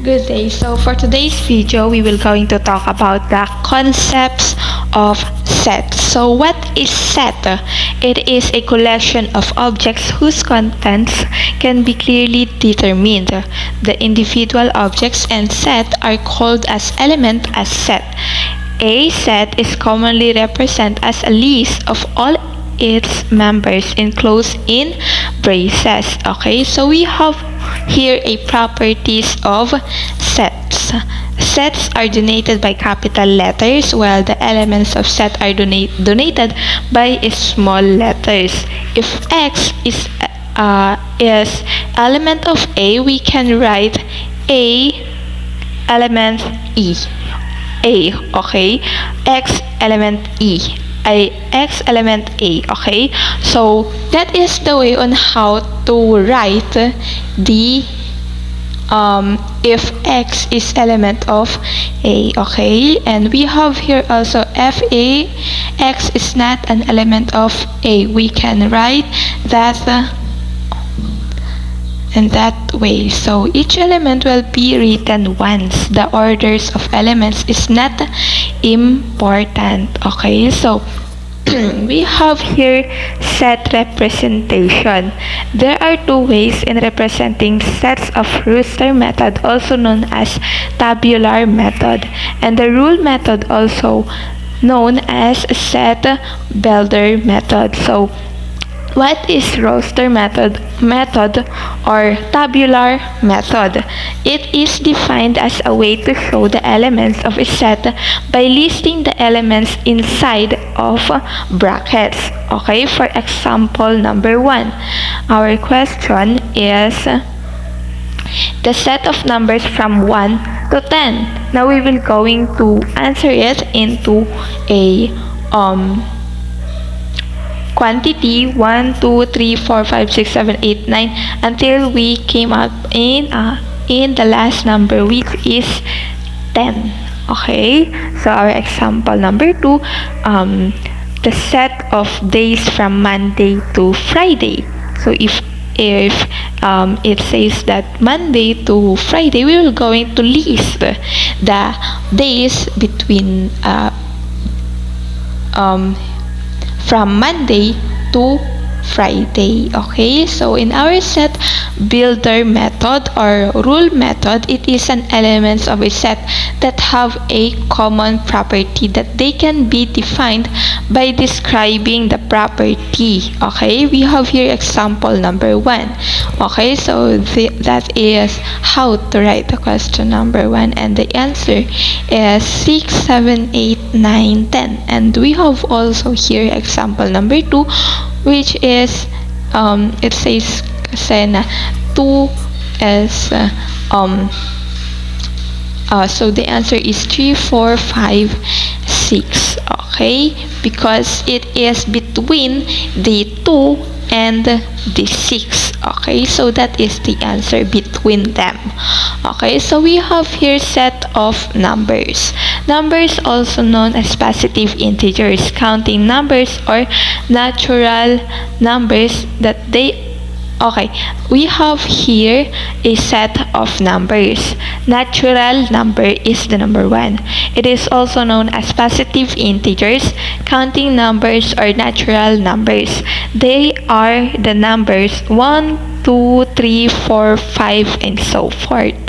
Good day. So for today's video, we will going to talk about the concepts of set. So what is set? It is a collection of objects whose contents can be clearly determined. The individual objects and set are called as element as set. A set is commonly represented as a list of all its members enclosed in braces. Okay, so we have here a properties of sets. Sets are denoted by capital letters while the elements of set are denoted by small letters. If X is element of A, we can write A element E. A, okay? X element E. X element A, okay? So that is the way on how to write the if X is element of A, okay? And we have here also FA, X is not an element of A. We can write that in that way. So each element will be written once. The orders of elements is not important. Okay, so we have here set representation. There are two ways in representing sets of Brewster method, also known as tabular method, and the rule method, also known as set builder method. So what is roster method or tabular method? It is defined as a way to show the elements of a set by listing the elements inside of brackets. Okay, for example, number 1. Our question is the set of numbers from 1 to 10. Now we will going to answer it into a quantity 1, 2, 3, 4, 5, 6, 7, 8, 9 until we came up in the last number, which is 10. Okay, so our example number 2, the set of days from Monday to Friday. So if it says that Monday to Friday, we will going to list the days between from Monday to Friday. Okay, so in our set builder method or rule method, it is an elements of a set that have a common property that they can be defined by describing the property. Okay, we have here example number 1. Okay, so that is how to write the question number 1, and the answer is 6, 7, 8, 9, 10. And we have also here example number 2, which is it says kasi na 2 is so the answer is 3, 4, 5, 6. Okay, because it is between the 2 and the 6. Okay, so that is the answer between them. Okay, so we have here set of numbers. Numbers also known as positive integers, counting numbers or natural numbers that they we have here a set of numbers. Natural number is the number 1. It is also known as positive integers, counting numbers or natural numbers. They are the numbers 1, 2, 3, 4, 5, and so forth.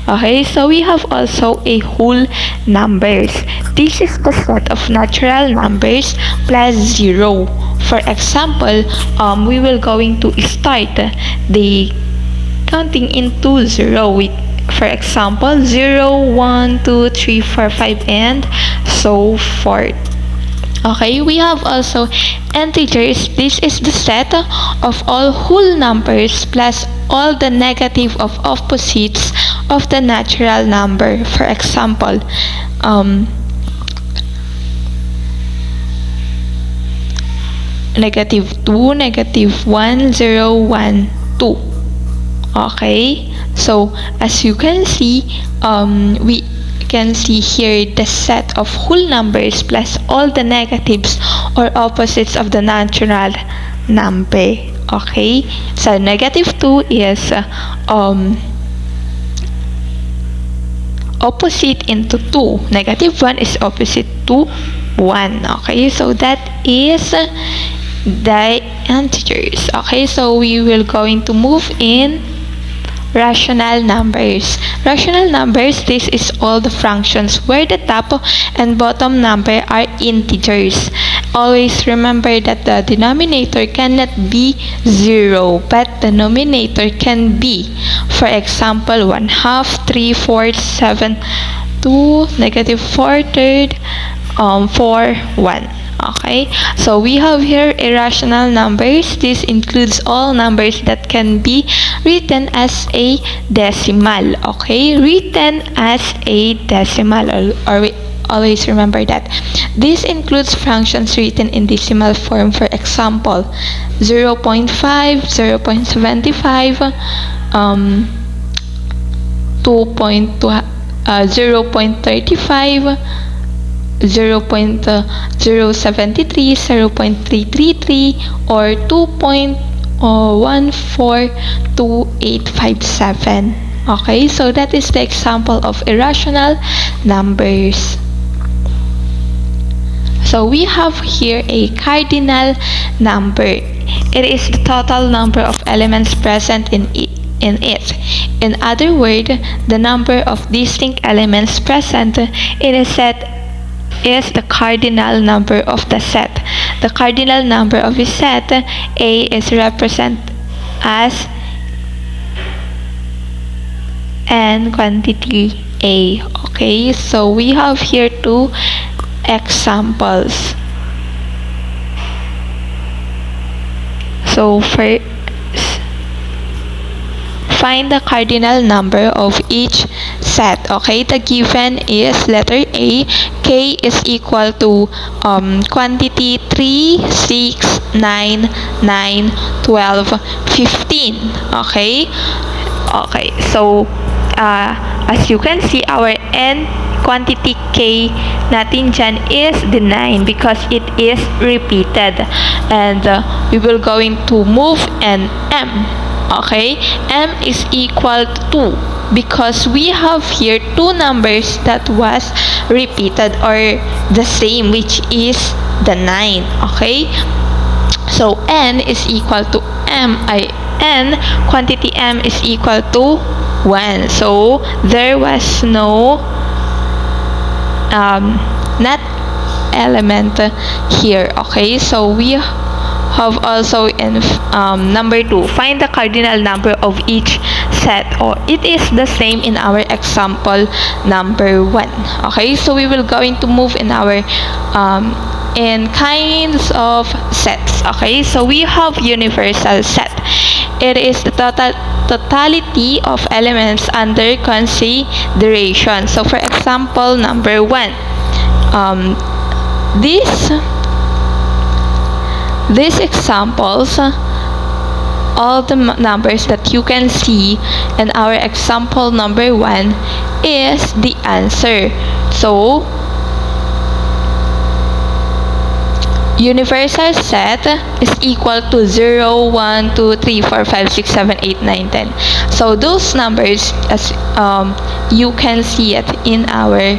Okay, so we have also a whole numbers. This is the set of natural numbers plus 0. For example, we will going to start the counting into 0 with, for example, 0, 1, 2, 3, 4, 5, and so forth. Okay, we have also integers. This is the set of all whole numbers plus all the negative of opposites of the natural number. For example, negative 2, negative 1, 0, 1, 2. Okay, so as you can see, we can see here the set of whole numbers plus all the negatives or opposites of the natural number. Okay, so negative 2 is opposite into 2. Negative 1 is opposite to 1. Okay, so that is the integers. Okay, so we will going to move in rational numbers. Rational numbers, this is all the fractions where the top and bottom number are integers. Always remember that the denominator cannot be 0, but the numerator can be. For example, 1/2, 3/4, 7, 2, -4 third, 4, 1. Okay, so we have here irrational numbers. This includes all numbers that can be written as a decimal. Okay, written as a decimal, or always remember that. This includes functions written in decimal form. For example, 0.5, 0.75, 0.35, 0.073, 0.333, or 2.142857. Okay, so that is the example of irrational numbers. So we have here a cardinal number. It is the total number of elements present in it. In other words, the number of distinct elements present in a set is the cardinal number of the set. The cardinal number of a set A is represented as n quantity A. Okay, so we have here two examples. So first, find the cardinal number of each set. Okay, the given is letter A. K is equal to quantity 3, 6, 9, 9, 12, 15. Okay, so as you can see, our n quantity K natin dyan is the 9 because it is repeated, and we will going to move an M. Okay, M is equal to 2 because we have here two numbers that was repeated or the same, which is the 9. Okay, so N is equal to N quantity M is equal to 1. So there was no not element here. Okay, so we have also in number 2, find the cardinal number of each set, or it is the same in our example number 1. Okay, so we will going to move in our in kinds of sets. Okay, so we have universal set. It is the totality of elements under consideration. So for example number 1, these examples, all the numbers that you can see in our example number 1 is the answer. So universal set is equal to 0, 1, 2, 3, 4, 5, 6, 7, 8, 9, 10. So those numbers, as you can see it in our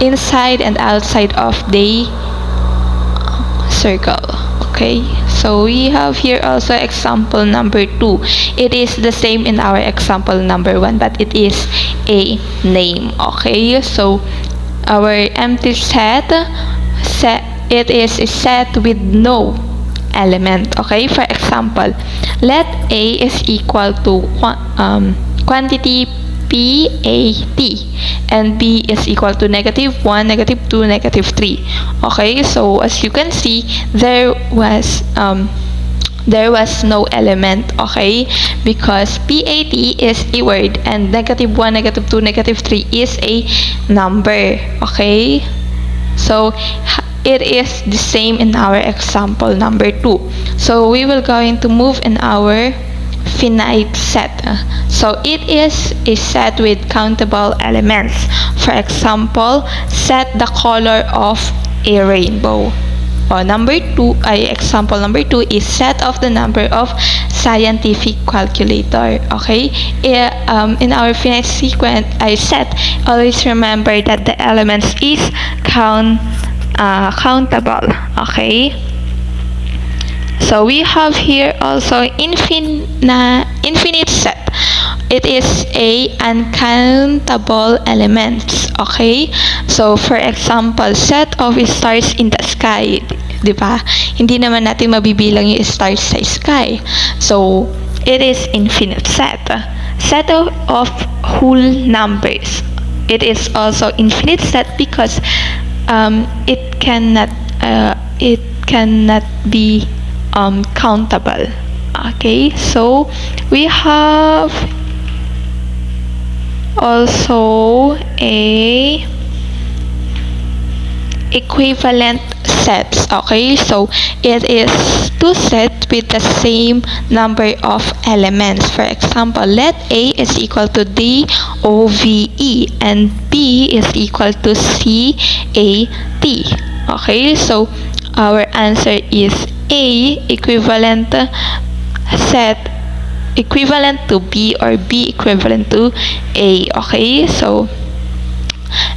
inside and outside of the circle. Okay, so we have here also example number 2. It is the same in our example number 1, but it is a name. Okay, so our empty set, it is a set with no element. Okay, for example, let A is equal to quantity PAT and B is equal to -1, -2, -3. Okay, so as you can see, there was no element. Okay, because PAT is a word and -1, -2, -3 is a number. Okay, so it is the same in our example number 2. So we will going to move in our finite set. So it is a set with countable elements. For example, set the color of a rainbow. example number 2 is set of the number of scientific calculator. Okay, in our finite sequence set, always remember that the elements is countable. Okay, so we have here also infinite set. It is a uncountable elements. Okay, so for example, set of stars in the sky, di ba? Hindi naman natin mabibilang yung stars sa sky. So it is infinite set. Set of whole numbers. It is also infinite set because it cannot be countable. Okay, so we have also a equivalent sets. Okay, so it is two sets with the same number of elements. For example, let A is equal to D O V E and B is equal to C A T. Okay, so our answer is A equivalent set equivalent to B or B equivalent to A. Okay, so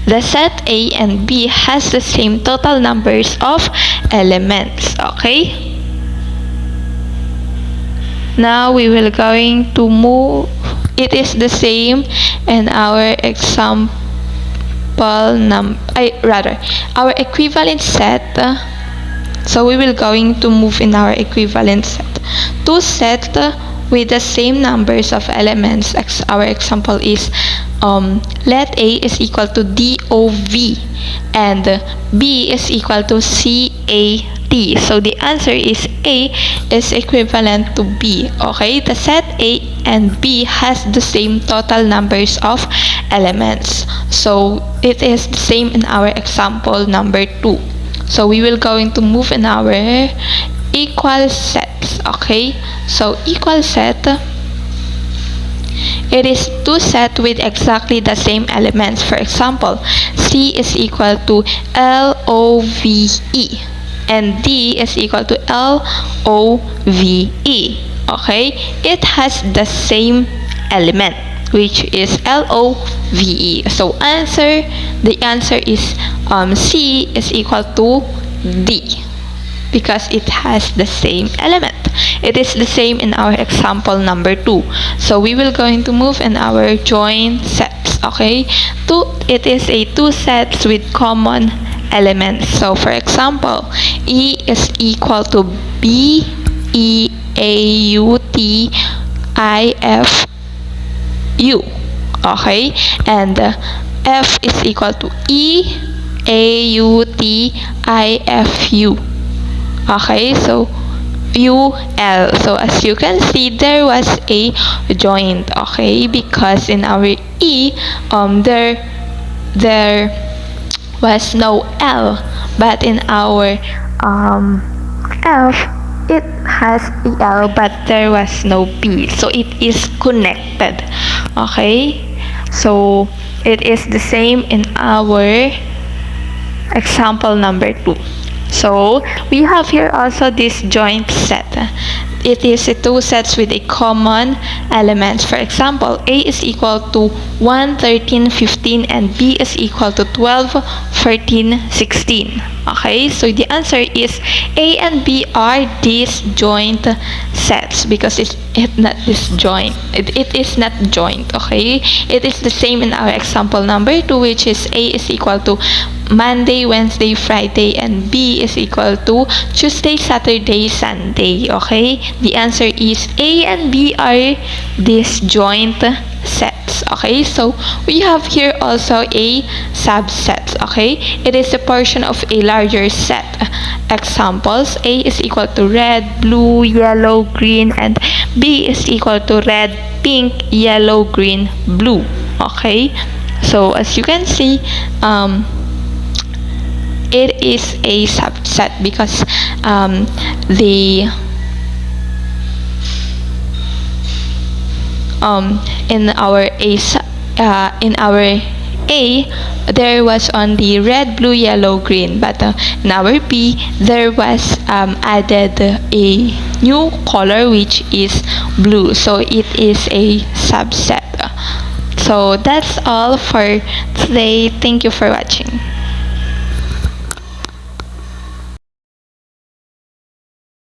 the set A and B has the same total numbers of elements. Okay, now we will going to move. It is the same in our example our equivalent set. So we will going to move in our equivalent set. Two set with the same numbers of elements. Our example is let A is equal to DOV and B is equal to CAT. So the answer is A is equivalent to B. Okay, the set A and B has the same total numbers of elements. So it is the same in our example number 2. So we will going to move in our equal sets. Okay, so equal set, it is two sets with exactly the same elements. For example, C is equal to LOVE and D is equal to LOVE. Okay, it has the same element, which is LOVE. So the answer is C is equal to D because it has the same element. It is the same in our example number 2. So we will going to move in our joint sets. Okay, it is a two sets with common elements. So for example, E is equal to B E A U T I F U. Okay, and F is equal to E A U T I F U. Okay, so UL. So as you can see, there was a joint. Okay, because in our E there was no L, but in our F it has EL, but there was no B, so it is connected. Okay, so it is the same in our example number 2. So we have here also this joint set. It is a two sets with a common element. For example, A is equal to 1, 13, 15 and B is equal to 12, 13, 16. Okay, so the answer is A and B are disjoint sets because it is not disjoint. It is not joint. Okay, it is the same in our example number 2, which is A is equal to Monday, Wednesday, Friday, and B is equal to Tuesday, Saturday, Sunday. Okay, the answer is A and B are disjoint sets. Okay, so we have here also a subset. Okay, it is a portion of a larger set. Examples: A is equal to red, blue, yellow, green, and B is equal to red, pink, yellow, green, blue. Okay, so as you can see, it is a subset because in our A there was only red, blue, yellow, green. But in our B, there was added a new color, which is blue. So it is a subset. So that's all for today. Thank you for watching.